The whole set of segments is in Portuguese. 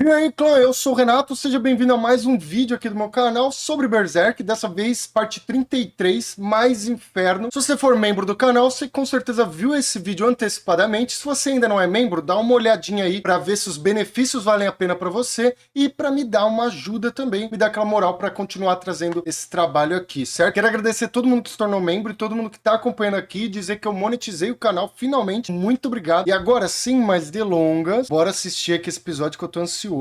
E aí, clã, eu sou o Renato, seja bem-vindo a mais um vídeo aqui do meu canal sobre Berserk, dessa vez parte 33, Mais Inferno. Se você for membro do canal, você com certeza viu esse vídeo antecipadamente. Se você ainda não é membro, dá uma olhadinha aí pra ver se os benefícios valem a pena pra você e pra me dar uma ajuda também, me dar aquela moral pra continuar trazendo esse trabalho aqui, certo? Quero agradecer a todo mundo que se tornou membro e todo mundo que tá acompanhando aqui e dizer que eu monetizei o canal finalmente. Muito obrigado. E agora, sem mais delongas, bora assistir aqui esse episódio que eu tô ansioso.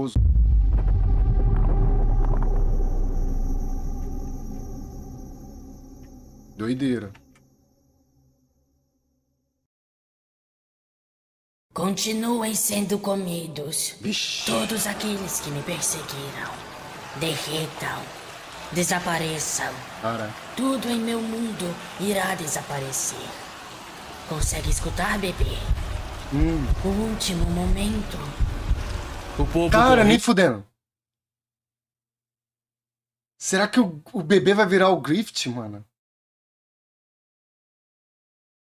Doideira. Continuem sendo comidos. Vixe. Todos aqueles que me perseguiram. Derretam. Desapareçam. Cara. Tudo em meu mundo irá desaparecer. Consegue escutar, bebê? O último momento. O povo Cara, corre- nem fudendo. Será que o bebê vai virar o Grift, mano?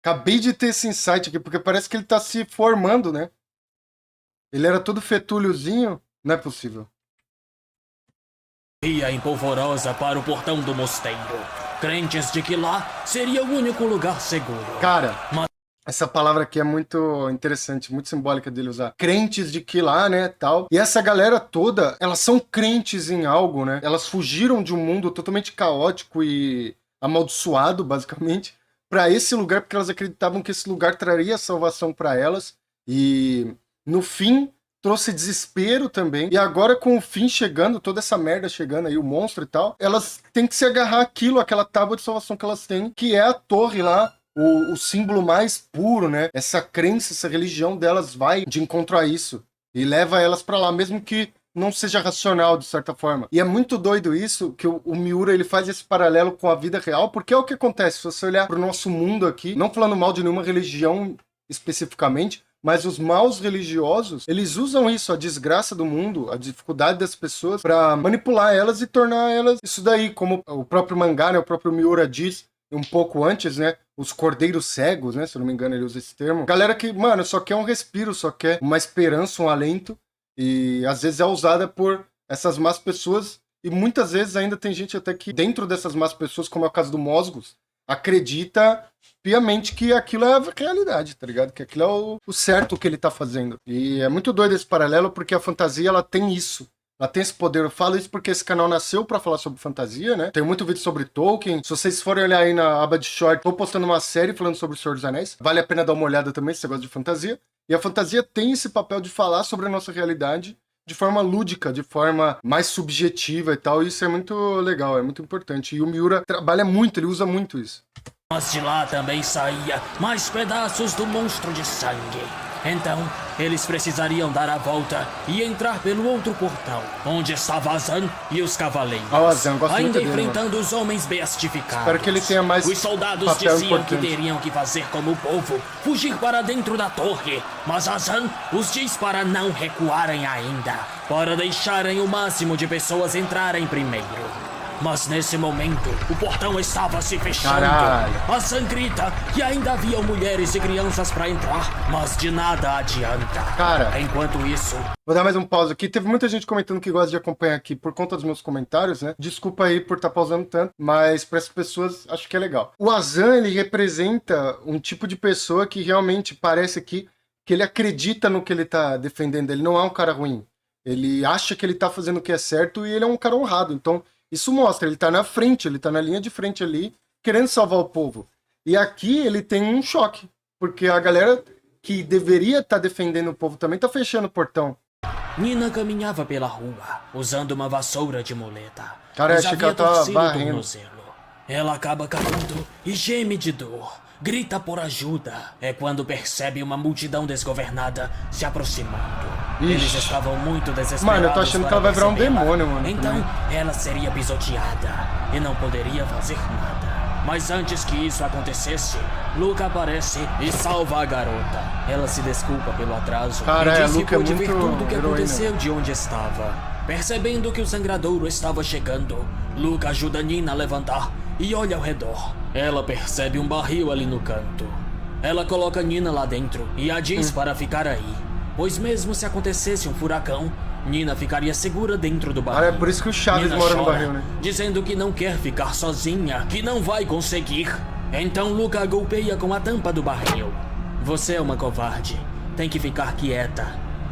Acabei de ter esse insight aqui, porque parece que ele tá se formando, né? Ele era todo fetúliozinho. Não é possível. ia em polvorosa para o portão do mosteiro, crentes de que lá seria o único lugar seguro. Cara, Mas- essa palavra aqui é muito interessante, muito simbólica dele usar. Crentes de que lá, né, tal. E essa galera toda, elas são crentes em algo, né? Elas fugiram de um mundo totalmente caótico e amaldiçoado, basicamente, pra esse lugar, porque elas acreditavam que esse lugar traria salvação pra elas. E no fim trouxe desespero também. E agora com o fim chegando, toda essa merda chegando aí, o monstro e tal, elas têm que se agarrar àquilo, aquela tábua de salvação que elas têm, que é a torre lá, o símbolo mais puro, né? Essa crença, essa religião delas vai de encontro a isso. E leva elas pra lá, mesmo que não seja racional, de certa forma. E é muito doido isso, que o Miura, ele faz esse paralelo com a vida real, porque é o que acontece. Se você olhar pro nosso mundo aqui, não falando mal de nenhuma religião especificamente, mas os maus religiosos, eles usam isso, a desgraça do mundo, a dificuldade das pessoas, pra manipular elas e tornar elas isso daí, como o próprio mangá, né, o próprio Miura diz um pouco antes, né, os cordeiros cegos, né, se eu não me engano ele usa esse termo. Galera que, mano, só quer um respiro, só quer uma esperança, um alento, e às vezes é usada por essas más pessoas, e muitas vezes ainda tem gente até que dentro dessas más pessoas, como é o caso do Mosgos, acredita piamente que aquilo é a realidade, tá ligado? Que aquilo é o certo que ele tá fazendo. E é muito doido esse paralelo, porque a fantasia, ela tem isso. Ela tem esse poder. Eu falo isso porque esse canal nasceu pra falar sobre fantasia, né? Tem muito vídeo sobre Tolkien. Se vocês forem olhar aí na aba de short, tô postando uma série falando sobre o Senhor dos Anéis. Vale a pena dar uma olhada também, se você gosta de fantasia. E a fantasia tem esse papel de falar sobre a nossa realidade de forma lúdica, de forma mais subjetiva e tal. E isso é muito legal, é muito importante. E o Miura trabalha muito, ele usa muito isso. Mas de lá também saía mais pedaços do monstro de sangue. Então, eles precisariam dar a volta e entrar pelo outro portão, onde estava Azan e os cavaleiros. Ah, o Azan, gosto muito ainda dele, enfrentando os homens beatificados. Espero que ele tenha mais Os soldados papel diziam importante. que teriam que fazer como o povo, fugir para dentro da torre. Mas Azan os diz para não recuarem ainda, para deixarem o máximo de pessoas entrarem primeiro. Mas nesse momento, o portão estava se fechando. Caralho. Azan grita que ainda haviam mulheres e crianças para entrar, mas de nada adianta. Cara. Enquanto isso, Vou dar mais um pause aqui. Teve muita gente comentando que gosta de acompanhar aqui por conta dos meus comentários, né? Desculpa aí por estar pausando tanto, mas para essas pessoas acho que é legal. O Azan, ele representa um tipo de pessoa que realmente parece que ele acredita no que ele tá defendendo. Ele não é um cara ruim. Ele acha que ele tá fazendo o que é certo e ele é um cara honrado. Então, isso mostra, ele tá na frente, ele tá na linha de frente ali, querendo salvar o povo. E aqui ele tem um choque, porque a galera que deveria estar defendendo o povo também tá fechando o portão. Nina caminhava pela rua, usando uma vassoura de muleta. Cara, Mas achei que havia ela tava torcido o varrendo. tornozelo. Ela acaba caindo e geme de dor. Grita por ajuda. É quando percebe uma multidão desgovernada se aproximando. Ixi. Eles estavam muito desesperados. Mano, eu tô achando que ela vai virar um percebê-la. demônio, mano. Então, ela seria pisoteada e não poderia fazer nada. Mas antes que isso acontecesse, Luca aparece e salva a garota. Ela se desculpa pelo atraso Cara, e diz que Luca é pôde ver muito tudo o que heroína. aconteceu de onde estava. Percebendo que o sangradouro estava chegando, Luca ajuda Nina a levantar e olha ao redor. Ela percebe um barril ali no canto. Ela coloca Nina lá dentro e a diz para ficar aí, pois mesmo se acontecesse um furacão, Nina ficaria segura dentro do Ah, barril. é por isso que o Chaves Nina mora no chora, barril, né? dizendo que não quer ficar sozinha, que não vai conseguir. Então Luca a golpeia com a tampa do barril. Você é uma covarde. Tem que ficar quieta.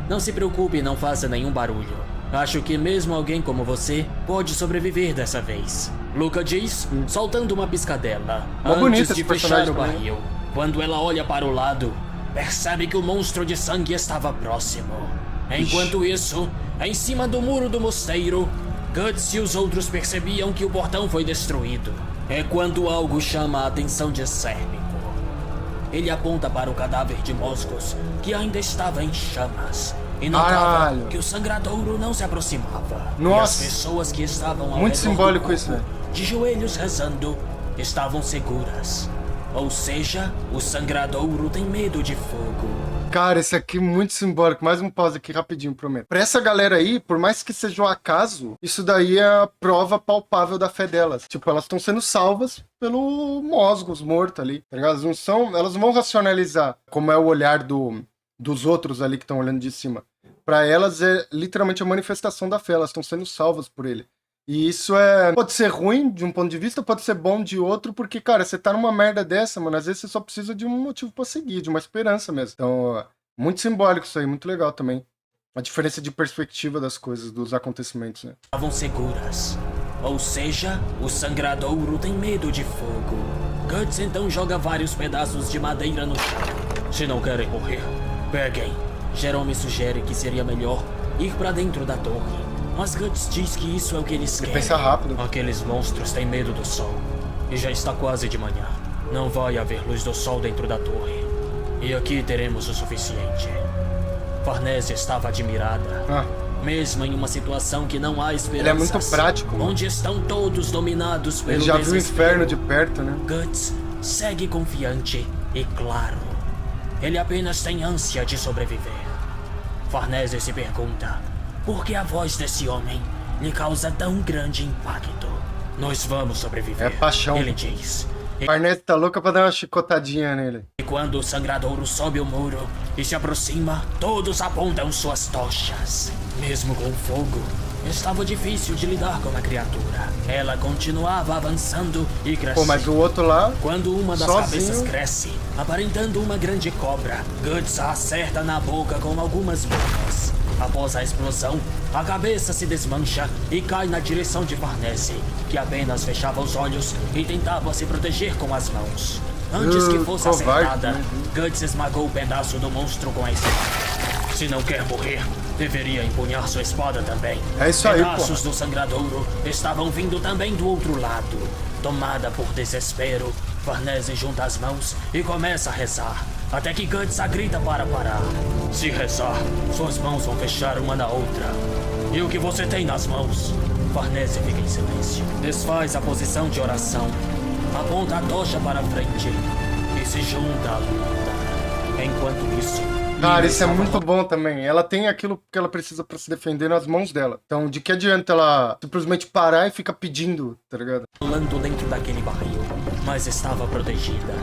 Não se preocupe e não faça nenhum barulho. Acho que mesmo alguém como você pode sobreviver dessa vez. Luca diz, soltando uma piscadela, Mó bonito antes esse de fechar personagem o também. barril. Quando ela olha para o lado, percebe que o monstro de sangue estava próximo. Enquanto isso, em cima do muro do mosteiro, Guts e os outros percebiam que o portão foi destruído. É quando algo chama a atenção de Sérpico. Ele aponta para o cadáver de Moscos, que ainda estava em chamas, e notava Caralho. que o sangradouro não se aproximava. Nossa. E as pessoas que estavam ao Muito redor do simbólico corpo, isso, velho. de joelhos rezando, estavam seguras. Ou seja, o sangradouro tem medo de fogo. Cara, esse aqui é muito simbólico. Mais um pause aqui rapidinho, prometo. Pra essa galera aí, por mais que seja um acaso, isso daí é a prova palpável da fé delas. Tipo, elas estão sendo salvas pelo Mosgos morto ali, tá ligado? Elas não vão racionalizar como é o olhar dos outros ali que estão olhando de cima. Pra elas é literalmente a manifestação da fé. Elas estão sendo salvas por ele. E isso pode ser ruim de um ponto de vista, pode ser bom de outro, porque, cara, você tá numa merda dessa, mano, às vezes você só precisa de um motivo pra seguir, de uma esperança mesmo. Então, muito simbólico isso aí, muito legal também. A diferença de perspectiva das coisas, dos acontecimentos, né? Estavam seguras. Ou seja, o sangradouro tem medo de fogo. Guts então joga vários pedaços de madeira no chão. Se não querem morrer, peguem. Jerome sugere que seria melhor ir pra dentro da torre. Mas Guts diz que isso é o que eles querem. Pensa rápido. Aqueles monstros têm medo do sol. E já está quase de manhã. Não vai haver luz do sol dentro da torre. E aqui teremos o suficiente. Farnese estava admirada. Mesmo em uma situação que não há esperança. Ele é muito prático, mano. Onde estão todos dominados pelo Ele já viu o desespero. inferno de perto, né? Guts segue confiante e claro. Ele apenas tem ânsia de sobreviver. Farnese se pergunta por que a voz desse homem lhe causa tão grande impacto. Nós vamos sobreviver, É paixão. ele diz. Farnese tá louca pra dar uma chicotadinha nele. E quando o sangradouro sobe o muro e se aproxima, todos apontam suas tochas. Mesmo com fogo, estava difícil de lidar com a criatura. Ela continuava avançando e crescendo. Pô, mas o outro lá, Quando uma das sozinho. cabeças cresce, aparentando uma grande cobra, Guts a acerta na boca com algumas bombas. Após a explosão, a cabeça se desmancha e cai na direção de Farnese, que apenas fechava os olhos e tentava se proteger com as mãos. Antes que fosse covarde, acertada, né? Guts esmagou o pedaço do monstro com a espada. Se não quer morrer, deveria empunhar sua espada também. É isso aí, Pedaços do sangradouro estavam vindo também do outro lado. Tomada por desespero, Farnese junta as mãos e começa a rezar, até que Guts a grita para parar. Se rezar, suas mãos vão fechar uma na outra. E o que você tem nas mãos? Farnese fica em silêncio. Desfaz a posição de oração, aponta a tocha para a frente e se junta à luta. Enquanto isso... cara, Nina isso é estava muito bom também. Ela tem aquilo que ela precisa pra se defender nas mãos dela. Então, de que adianta ela simplesmente parar e ficar pedindo, tá ligado? rolando dentro daquele barril, mas estava protegida.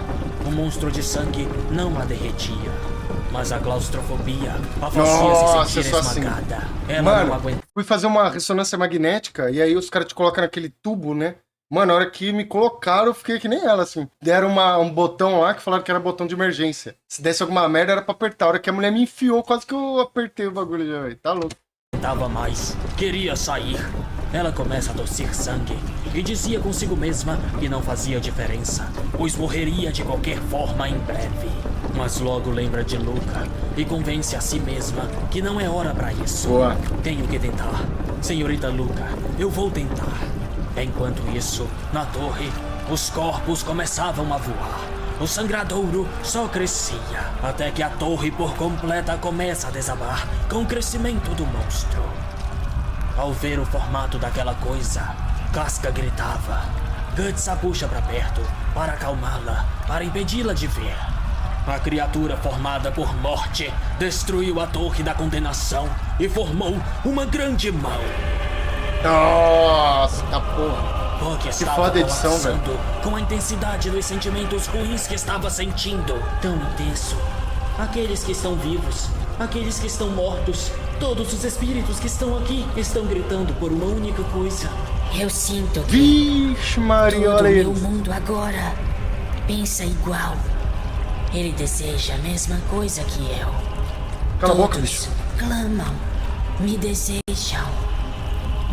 O monstro de sangue não a derretia, mas a claustrofobia a fazia Nossa, se sentir só assim. esmagada. Ela não Mano, aguentava. fui fazer uma ressonância magnética e aí os caras te colocam naquele tubo, né? Mano, na hora que me colocaram, eu fiquei que nem ela, assim. Deram um botão lá que falaram que era botão de emergência. Se desse alguma merda, era pra apertar. A hora que a mulher me enfiou, quase que eu apertei o bagulho já, velho. Tá louco. Aguentava mais, queria sair. Ela começa a tossir sangue e dizia consigo mesma que não fazia diferença, pois morreria de qualquer forma em breve. Mas logo lembra de Luca e convence a si mesma que não é hora pra isso. Boa. Tenho que tentar. Senhorita Luca, eu vou tentar. Enquanto isso, na torre, os corpos começavam a voar. O sangradouro só crescia, até que a torre por completa começa a desabar com o crescimento do monstro. Ao ver o formato daquela coisa, Casca gritava. Guts a puxa pra perto para acalmá-la, para impedi-la de ver. A criatura formada por morte destruiu a torre da condenação e formou uma grande mão. Nossa, tá porra. Buck estava foda a edição, colapsando com a intensidade dos sentimentos ruins que estava sentindo. Tão intenso. Aqueles que estão vivos, aqueles que estão mortos, Todos os espíritos que estão aqui estão gritando por uma única coisa. Eu sinto que Vixe, Maria, todo o olha meu eles. mundo agora pensa igual. Ele deseja a mesma coisa que eu. Cala a boca, Todos bicho. clamam, me desejam.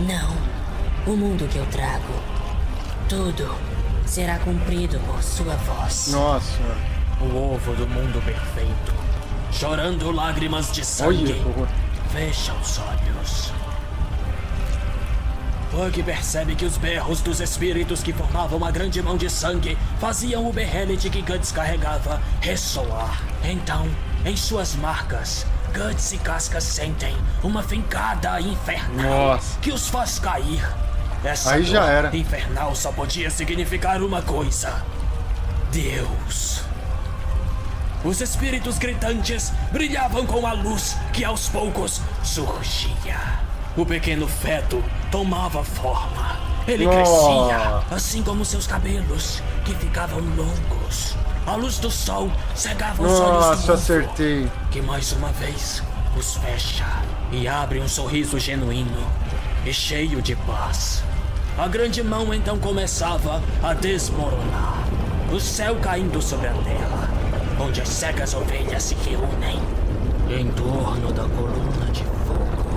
Não, o mundo que eu trago, tudo será cumprido por sua voz. Nossa. O ovo do mundo perfeito, chorando lágrimas de Olha, sangue, que horror. fecha os olhos. Pug percebe que os berros dos espíritos que formavam a grande mão de sangue faziam o berrelete que Guts carregava ressoar. Então, em suas marcas, Guts e Casca sentem uma fincada infernal Nossa. que os faz cair. Essa Aí já dor era. infernal só podia significar uma coisa: Deus. Os espíritos gritantes brilhavam com a luz que aos poucos surgia. O pequeno feto tomava forma. Ele Nossa. crescia, assim como seus cabelos, que ficavam longos. A luz do sol cegava os olhos do Nossa, ovo, acertei. que mais uma vez os fecha e abre um sorriso genuíno e cheio de paz. A grande mão então começava a desmoronar, o céu caindo sobre a terra, onde as cegas ovelhas se reúnem em torno da coluna de fogo.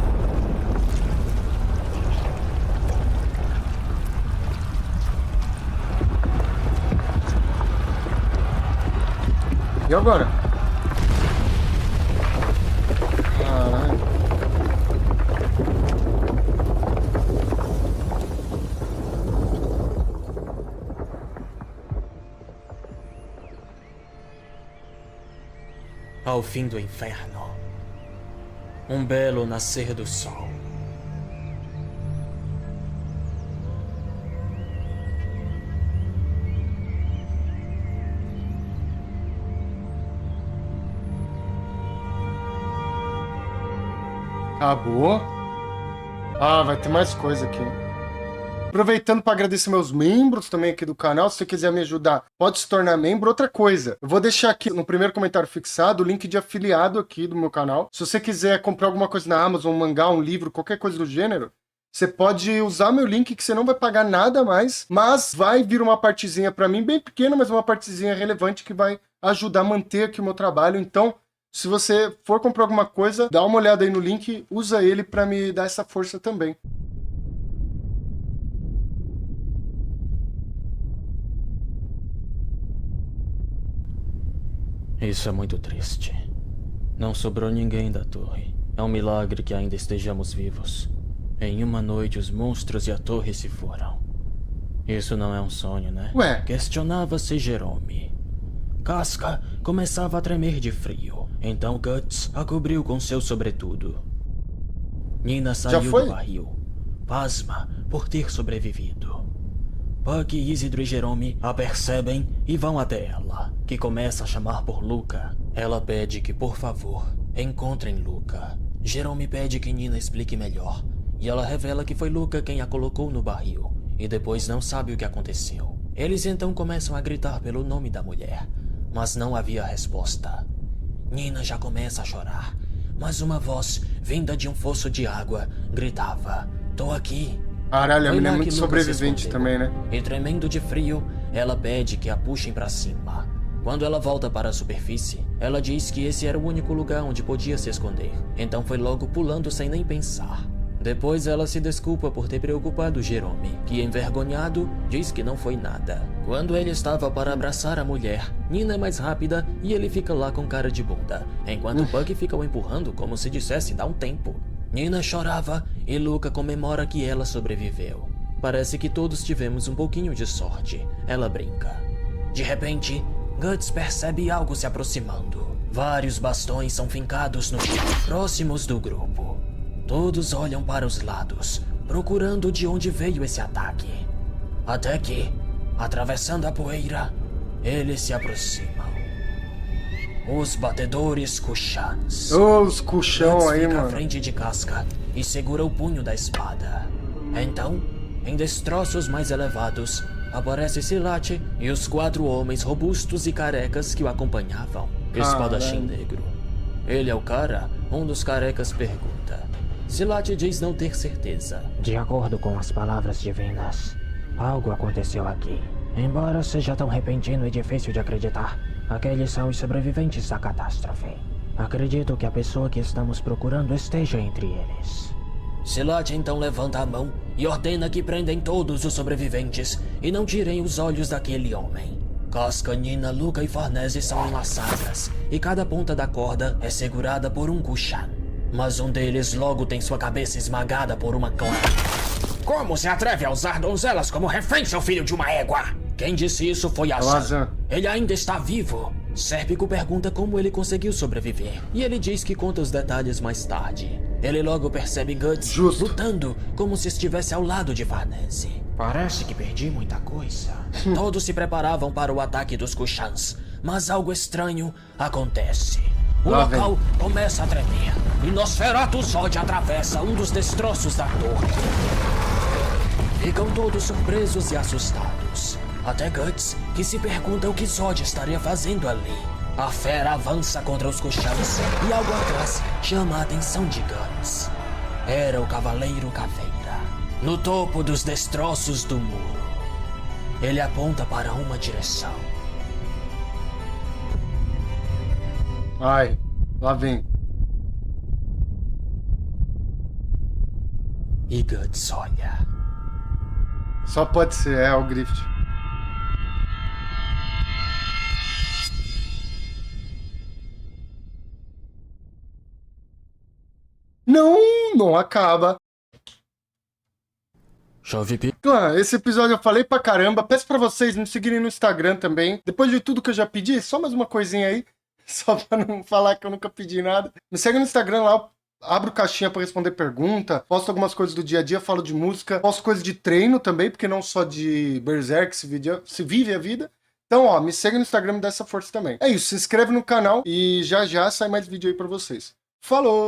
E agora? Caralho. Ao fim do inferno, um belo nascer do sol. Acabou? Ah, vai ter mais coisa aqui. Aproveitando para agradecer meus membros também aqui do canal, se você quiser me ajudar, pode se tornar membro. Outra coisa, eu vou deixar aqui no primeiro comentário fixado o link de afiliado aqui do meu canal. Se você quiser comprar alguma coisa na Amazon, um mangá, um livro, qualquer coisa do gênero, você pode usar meu link que você não vai pagar nada mais, mas vai vir uma partezinha para mim, bem pequena, mas uma partezinha relevante que vai ajudar a manter aqui o meu trabalho. Então, se você for comprar alguma coisa, dá uma olhada aí no link, usa ele para me dar essa força também. Isso é muito triste. Não sobrou ninguém da torre. É um milagre que ainda estejamos vivos. Em uma noite, os monstros e a torre se foram. Isso não é um sonho, né? Ué. Questionava-se Jerome. Casca começava a tremer de frio. Então Guts a cobriu com seu sobretudo. Nina saiu foi? do barril, pasma por ter sobrevivido. Puck, Isidro e Jerome a percebem e vão até ela, que começa a chamar por Luca. Ela pede que, por favor, encontrem Luca. Jerome pede que Nina explique melhor, e ela revela que foi Luca quem a colocou no barril, e depois não sabe o que aconteceu. Eles então começam a gritar pelo nome da mulher, mas não havia resposta. Nina já começa a chorar, mas uma voz, vinda de um fosso de água, gritava: "Tô aqui." Caralho, a Foi menina é lá muito que Lucas sobrevivente escondeu. também, né? E tremendo de frio, ela pede que a puxem pra cima. Quando ela volta para a superfície, ela diz que esse era o único lugar onde podia se esconder. Então foi logo pulando sem nem pensar. Depois ela se desculpa por ter preocupado Jerome, que envergonhado diz que não foi nada. Quando ele estava para abraçar a mulher, Nina é mais rápida e ele fica lá com cara de bunda, enquanto Puck fica o empurrando como se dissesse dá um tempo. Nina chorava e Luca comemora que ela sobreviveu. Parece que todos tivemos um pouquinho de sorte, ela brinca. De repente, Guts percebe algo se aproximando. Vários bastões são fincados no chão, próximos do grupo. Todos olham para os lados, procurando de onde veio esse ataque. Até que, atravessando a poeira, eles se aproximam. Os batedores Kushans. Ô, os cuchão Guts aí, fica à mano. frente de Casca e segura o punho da espada. Então, em destroços mais elevados, aparece Silate e os 4 homens robustos e carecas que o acompanhavam. Espadachim Caralho. negro. Ele é o cara? Um dos carecas pergunta. Silat diz não ter certeza. De acordo com as palavras divinas, algo aconteceu aqui. Embora seja tão repentino e difícil de acreditar, aqueles são os sobreviventes da catástrofe. Acredito que a pessoa que estamos procurando esteja entre eles. Silat então levanta a mão e ordena que prendem todos os sobreviventes e não tirem os olhos daquele homem. Casca, Nina, Luca e Farnese são enlaçadas e cada ponta da corda é segurada por um Kushan. Mas um deles logo tem sua cabeça esmagada por uma clava. Como se atreve a usar donzelas como refém, seu filho de uma égua? Quem disse isso foi Azan. Ele ainda está vivo. Sérpico pergunta como ele conseguiu sobreviver, e ele diz que conta os detalhes mais tarde. Ele logo percebe Guts lutando como se estivesse ao lado de Farnese. Parece que perdi muita coisa. Todos se preparavam para o ataque dos Kushans, mas algo estranho acontece. O local começa a tremer, e Nosferatu Zod atravessa um dos destroços da torre. Ficam todos surpresos e assustados. Até Guts, que se pergunta o que Zod estaria fazendo ali. A fera avança contra os Kushans e algo atrás chama a atenção de Guts. Era o Cavaleiro Caveira, no topo dos destroços do muro. Ele aponta para uma direção. Ai, lá vem. E Guts olha. Só pode ser, é o Griffith. Não acaba. Clã, esse episódio eu falei pra caramba. Peço pra vocês me seguirem no Instagram também. Depois de tudo que eu já pedi, só mais uma coisinha aí. Só pra não falar que eu nunca pedi nada. Me segue no Instagram lá, eu abro caixinha pra responder pergunta. Posto algumas coisas do dia a dia, falo de música. Posto coisas de treino também, porque não só de Berserk se vive a vida. Então, ó, me segue no Instagram e me dá essa força também. É isso, se inscreve no canal e já já sai mais vídeo aí pra vocês. Falou!